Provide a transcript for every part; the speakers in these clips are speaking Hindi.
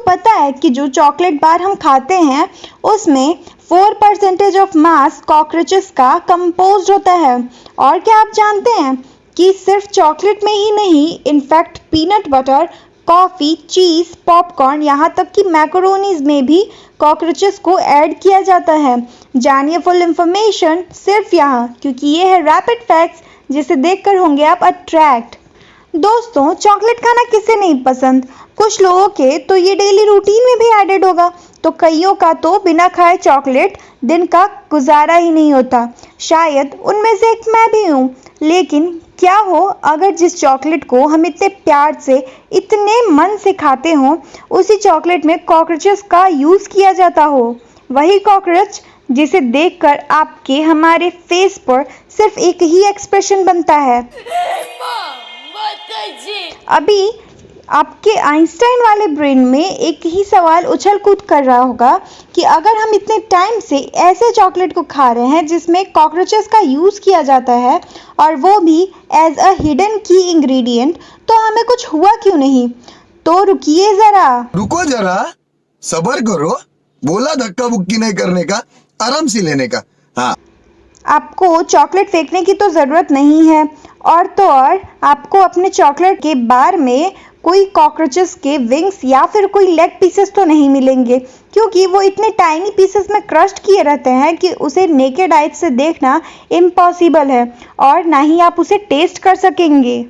पता है कि जो चॉकलेट बार हम खाते हैं उसमें 4% ऑफ मास कॉकरोचेस का कंपोज्ड होता है। और क्या आप जानते हैं कि सिर्फ चॉकलेट में ही नहीं, इनफैक्ट पीनट बटर, कॉफ़ी, चीज़, पॉपकॉर्न, यहाँ तक कि मैकरोनीज में भी कॉकरोचेस को ऐड किया जाता है। जानिए फुल इंफॉर्मेशन सिर्फ यहाँ, क्योंकि ये है रैपिड फैक्ट्स जिसे देखकर होंगे आप अट्रैक्ट। दोस्तों, चॉकलेट खाना किसे नहीं पसंद? कुछ लोगों के तो ये डेली रूटीन में भी एडेड होगा, तो कईयों का तो बिना खाए चॉकलेट दिन का गुजारा ही नहीं होता। शायद उनमें से एक मैं भी हूँ। लेकिन क्या हो अगर जिस चॉकलेट को हम इतने प्यार से, इतने मन से खाते हों, उसी चॉकलेट में कॉकरोचेस का यूज़ किया जाता हो। वही कॉकरोच जिसे देखकर आपके हमारे फेस पर सिर्फ एक ही एक्सप्रेशन बनता है। अभी आपके आइंस्टाइन वाले ब्रेन में एक ही सवाल उछल कूद कर रहा होगा कि अगर हम इतने टाइम से ऐसे चॉकलेट को खा रहे हैं जिसमें कॉकरोचेस का यूज़ किया जाता है और वो भी एज अ हिडन की इंग्रेडिएंट, तो हमें कुछ हुआ क्यों नहीं? तो रुको जरा, सब्र करो। बोला धक्का बुक्की नहीं करने का, आराम से लेने का। हाँ, आपको चॉकलेट फेंकने की तो ज़रूरत नहीं है, और तो और आपको अपने चॉकलेट के बार में कोई कॉकरोचेस के विंग्स या फिर कोई लेग पीसेस तो नहीं मिलेंगे, क्योंकि वो इतने टाइनी पीसेस में क्रश्ड किए रहते हैं कि उसे नेकेड आइज से देखना इम्पॉसिबल है, और ना ही आप उसे टेस्ट कर सकेंगे।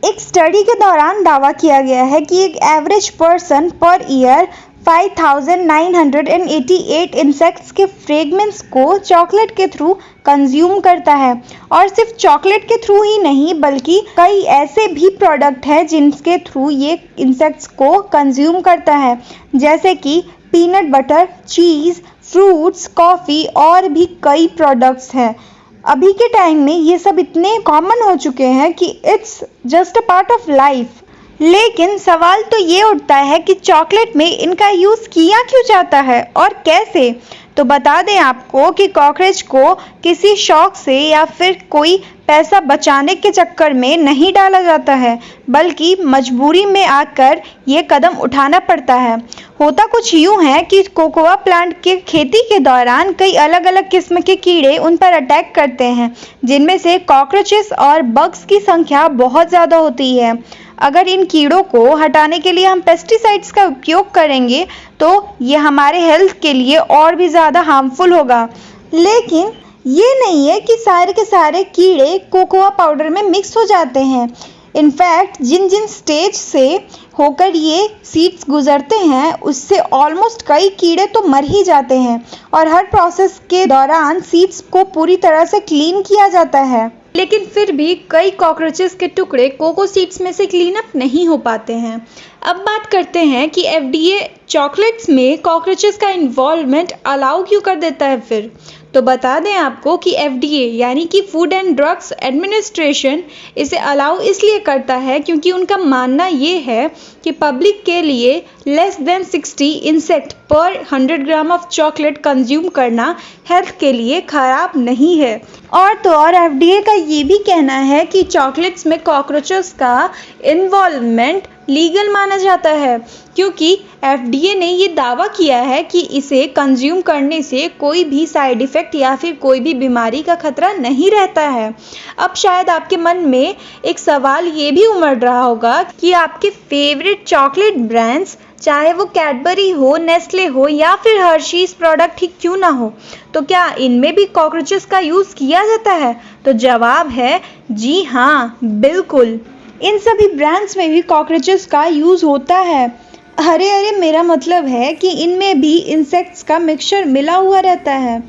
एक स्टडी के दौरान दावा किया गया है कि एक average person per year 5,988 insects के फ्रेगमेंट्स को चॉकलेट के थ्रू कंज्यूम करता है। और सिर्फ चॉकलेट के थ्रू ही नहीं, बल्कि कई ऐसे भी प्रोडक्ट हैं जिनके थ्रू ये इंसेक्ट्स को कंज्यूम करता है, जैसे कि पीनट बटर, चीज़, फ्रूट्स, कॉफ़ी और भी कई प्रोडक्ट्स हैं। अभी के टाइम में ये सब इतने कॉमन हो चुके हैं कि it's just a part of life. लेकिन सवाल तो ये उठता है कि चॉकलेट में इनका यूज़ किया क्यों जाता है और कैसे? तो बता दें आपको कि कॉकरोच को किसी शौक से या फिर कोई पैसा बचाने के चक्कर में नहीं डाला जाता है, बल्कि मजबूरी में आकर ये कदम उठाना पड़ता है। होता कुछ यूँ है कि कोकोआ प्लांट के खेती के दौरान कई अलग अलग किस्म के कीड़े उन पर अटैक करते हैं, जिनमें से कॉकरोचेस और बग्स की संख्या बहुत ज़्यादा होती है। अगर इन कीड़ों को हटाने के लिए हम पेस्टिसाइड्स का उपयोग करेंगे तो ये हमारे हेल्थ के लिए और भी ज़्यादा हार्मफुल होगा। लेकिन ये नहीं है कि सारे के सारे कीड़े कोकोआ पाउडर में मिक्स हो जाते हैं। इनफैक्ट जिन जिन स्टेज से होकर ये सीड्स गुजरते हैं उससे ऑलमोस्ट कई कीड़े तो मर ही जाते हैं, और हर प्रोसेस के दौरान सीड्स को पूरी तरह से क्लीन किया जाता है। लेकिन फिर भी कई कॉकरोचेस के टुकड़े कोको सीड्स में से क्लीन अप नहीं हो पाते हैं। अब बात करते हैं कि FDA चॉकलेट्स में कॉकरोचेस का इन्वॉल्वमेंट अलाउ क्यों कर देता है फिर? तो बता दें आपको कि FDA यानी कि फूड एंड ड्रग्स एडमिनिस्ट्रेशन इसे अलाउ इसलिए करता है क्योंकि उनका मानना ये है कि पब्लिक के लिए लेस देन 60 इंसेक्ट पर 100 ग्राम ऑफ चॉकलेट कंज्यूम करना हेल्थ के लिए ख़राब नहीं है। और तो और FDA का ये भी कहना है कि चॉकलेट्स में कॉकरोचेस का इन्वॉल्वमेंट लीगल माना जाता है, क्योंकि FDA ने ये दावा किया है कि इसे कंज्यूम करने से कोई भी साइड इफ़ेक्ट या फिर कोई भी बीमारी का खतरा नहीं रहता है। अब शायद आपके मन में एक सवाल ये भी उमड़ रहा होगा कि आपके फेवरेट चॉकलेट ब्रांड्स, चाहे वो कैडबरी हो, नेस्ले हो या फिर हर्शीज़ प्रोडक्ट ही क्यों ना हो, तो क्या इनमें भी कॉकरोचेस का यूज़ किया जाता है? तो जवाब है जी हाँ, बिल्कुल। इन सभी ब्रांड्स में भी कॉकरोचेस का यूज़ होता है। अरे मेरा मतलब है कि इनमें भी इंसेक्ट्स का मिक्सचर मिला हुआ रहता है।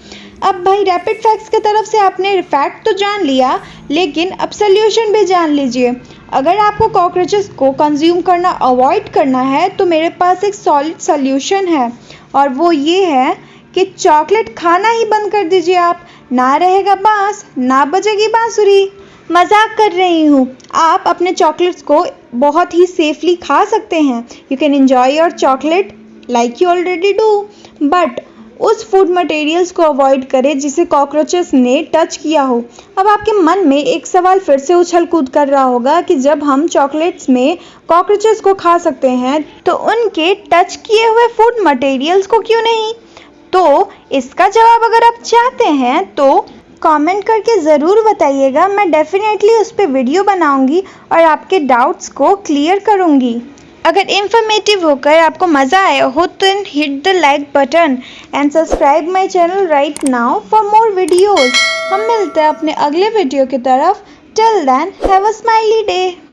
अब भाई रैपिड फैक्ट्स की तरफ से आपने फैक्ट तो जान लिया, लेकिन अब सोल्यूशन भी जान लीजिए। अगर आपको कॉकरोचेस को कंज्यूम करना अवॉइड करना है तो मेरे पास एक सॉलिड सोल्यूशन है, और वो ये है कि चॉकलेट खाना ही बंद कर दीजिए आप। ना रहेगा बांस, ना बजेगी बांसुरी। मजाक कर रही हूँ। आप अपने चॉकलेट्स को बहुत ही सेफली खा सकते हैं। You can enjoy your chocolate like you already do, but उस फूड मटेरियल्स को अवॉइड करें जिसे कॉकरोचेस ने टच किया हो। अब आपके मन में एक सवाल फिर से उछल कूद कर रहा होगा कि जब हम चॉकलेट्स में कॉकरोचेस को खा सकते हैं तो उनके टच किए हुए फूड मटेरियल्स को क्यों नहीं? तो इसका जवाब अगर आप चाहते हैं तो कमेंट करके ज़रूर बताइएगा। मैं डेफिनेटली उस पर वीडियो बनाऊंगी और आपके डाउट्स को क्लियर करूंगी। अगर इन्फॉर्मेटिव होकर आपको मज़ा आया हो तो hit the like button and subscribe my channel right now for more videos. हम मिलते हैं अपने अगले वीडियो की तरफ। Till then have a smiley day.